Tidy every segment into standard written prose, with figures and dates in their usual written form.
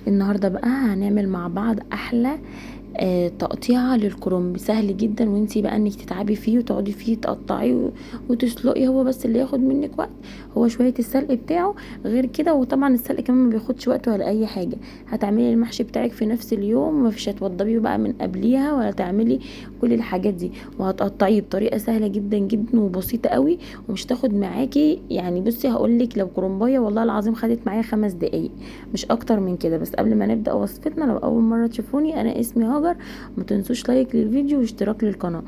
النهارده بقى هنعمل مع بعض احلى تقطيعه للكرنب. سهل جدا، وانتي بقى انك تتعبي فيه وتقعدي فيه تقطعيه وتسلقي، هو بس اللي ياخد منك وقت هو شويه السلق بتاعه. غير كده، وطبعا السلق كمان ما بياخدش وقت ولا اي حاجه. هتعملي المحشي بتاعك في نفس اليوم، مفيش هتوضبيه بقى من قبليها ولا تعملي كل الحاجات دي، وهتقطعيه بطريقه سهله جدا جدا وبسيطه قوي، ومش تاخد معاكي. يعني بصي هقولك، لو كرنبايه والله العظيم خدت معايا 5 دقايق، مش اكتر من كده. بس قبل ما نبدا وصفتنا، لو اول مره تشوفوني، انا اسمي هاجر. ما تنسوش لايك للفيديو واشتراك للقناه.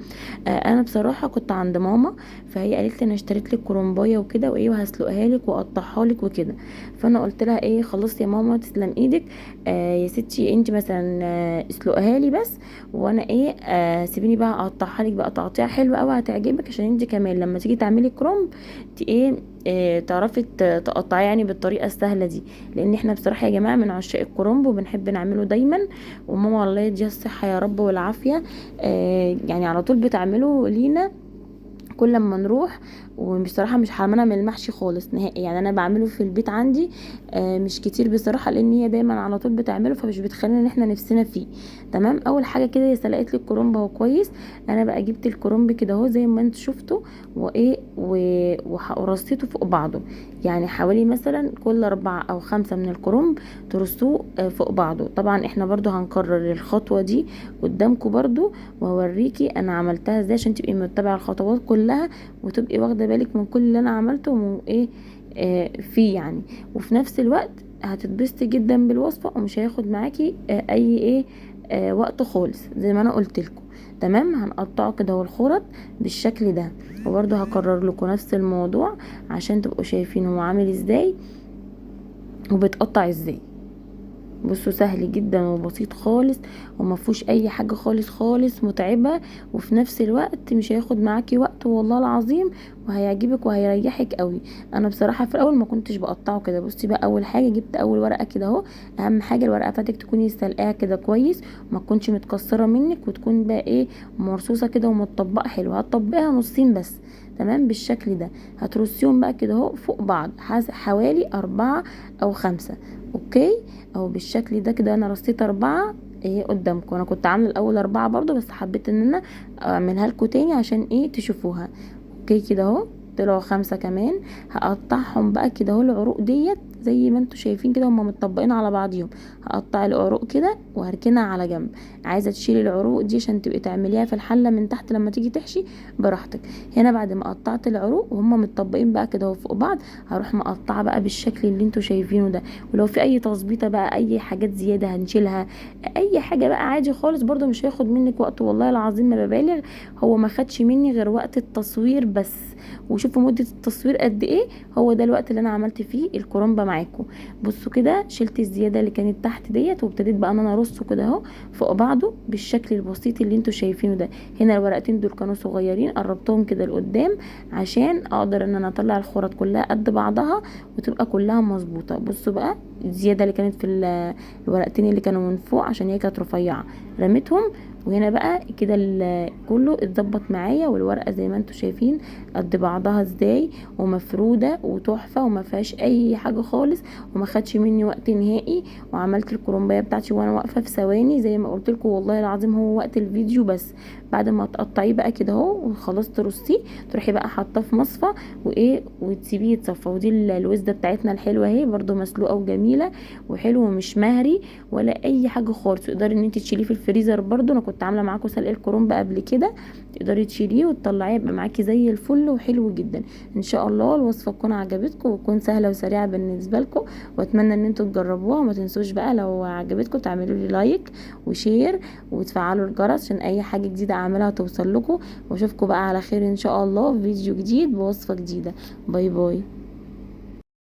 انا بصراحه كنت عند ماما، فهي قالت لي انا اشتريت لك كرنبايه وكده وايه، وهسلقها لك واقطعها لك وكده. فانا قلت لها ايه، خلاص يا ماما تسلم ايدك. يا ستي انت مثلا اسلقها لي بس، وانا ايه سيبيني بقى اقطعها لك بقى تقطيع حلو قوي هتعجبك، عشان انت كمان لما تيجي تعملي كرنب ايه تعرفي تقطعيه يعني بالطريقه السهله دي. لان احنا بصراحه يا جماعه من عشاق الكرنب وبنحب نعمله دايما. وماما الله يديها الصحه يا رب والعافيه، يعني على طول بتعمله لينا كل ما نروح. وبصراحه مش حرمانه من المحشي خالص نهائي، يعني انا بعمله في البيت عندي مش كتير بصراحه، لان هي دايما على طول بتعمله، فمش بتخلينا ان احنا نفسنا فيه. تمام. اول حاجه كده هي سلقت لي الكرنب اهو كويس. انا بقى جبت الكرنب كده اهو زي ما انتوا شفتوا، وايه ورصيته فوق بعضه. يعني حوالي مثلا كل 4 أو 5 من الكرنب ترصوه فوق بعضه. طبعا احنا برضو هنكرر الخطوه دي قدامكم برضو، واوريكي انا عملتها ازاي عشان تبقي متبعه الخطوات كلها، وتبقي واخده بالك من كل اللي انا عملته ومن ايه فيه يعني. وفي نفس الوقت هتتبسطي جدا بالوصفه، ومش هياخد معاكي اي ايه وقت خالص زي ما انا قلت لكم. تمام. هنقطعه كده والخرط بالشكل ده، وبرده هكرر لكم نفس الموضوع عشان تبقوا شايفين هو عامل ازاي وبتقطع ازاي. بصوا سهل جدا وبسيط خالص، وما فيهوش اي حاجه خالص خالص متعبه، وفي نفس الوقت مش هياخد معاكي وقت والله العظيم، وهيعجبك وهيريحك قوي. انا بصراحه في الاول ما كنتش بقطعه كده. بصي بقى، اول حاجه جبت اول ورقه كده اهو. اهم حاجه الورقه بتاعتك تكوني سلقاها كده كويس، وما تكونش متكسره منك، وتكون بقى ايه مرصوصه كده ومتطبقه حلو. هتطبقها نصين بس. تمام بالشكل ده. هترصيهم بقى كده اهو فوق بعض، حوالي 4 أو 5. اوكي. او بالشكل ده كده انا رصيت 4 ايه قدامكم. انا كنت عامله الاول 4 برضو، بس حبيت ان انا اعملها لكم تاني عشان ايه تشوفوها. اوكي كده اهو طلعوا 5 كمان. هقطعهم بقى كده اهو العروق ديت زي ما انتوا شايفين كده، هما متطبقين على بعضيهم. هقطع العروق كده وهركنها على جنب. عايزه تشيلي العروق دي عشان تبقي تعمليها في الحله من تحت لما تيجي تحشي براحتك. هنا بعد ما قطعت العروق وهما متطبقين بقى كده اهو فوق بعض، هروح مقطعه بقى بالشكل اللي انتوا شايفينه ده. ولو في اي تظبيطه بقى، اي حاجات زياده هنشيلها، اي حاجه بقى عادي خالص، برضو مش هياخد منك وقت والله العظيم ما ببالغ. هو ما خدش مني غير وقت التصوير بس. وشوفوا مده التصوير قد ايه، هو ده الوقت اللي انا عملت فيه الكرنبه معاكم. بصوا كده، شلت الزياده اللي كانت تحت ديت، وابتديت بقى ان انا ارصه كده اهو فوق بعضه بالشكل البسيط اللي انتوا شايفينه ده. هنا الورقتين دول كانوا صغيرين، قربتهم كده لقدام عشان اقدر ان انا اطلع الخرط كلها قد بعضها وتبقى كلها مظبوطه. بصوا بقى الزياده اللي كانت في الورقتين اللي كانوا من فوق عشان هي كانت رفيعه، رميتهم. وهنا بقى كده كله اتظبط معايا، والورقه زي ما انتوا شايفين قد بعضها ازاي، ومفروده وتحفه، وما فيهاش اي حاجه خالص، وما خدش مني وقت نهائي. وعملت الكرنبايه بتاعتي وانا واقفه في ثواني زي ما قلت لكم والله العظيم، هو وقت الفيديو بس. بعد ما تقطعيه بقى كده اهو وخلاص ترصيه، تروحي بقى حاطاه في مصفى وايه وتسيبيه يتصفى. ودي الوزده بتاعتنا الحلوه اهي برده مسلوقه وجميله وحلو ومش مهري ولا اي حاجه خالص. تقدري ان انت تشيليه في الفريزر برده، انا كنت عامله معاكم سلق الكرنب قبل كده، تقدري تشيليه وتطلعيه يبقى معاكي زي الفل وحلو جدا. ان شاء الله الوصفه تكون عجبتكم وتكون سهله وسريعه بالنسبه لكم، واتمنى ان انتوا تجربوها. وما تنسوش بقى لو عجبتكم تعملوا لي لايك وشير وتفعلوا الجرس عشان اي حاجه جديده اعملها توصل لكم. واشوفكم بقى على خير ان شاء الله في فيديو جديد بوصفه جديده. باي باي.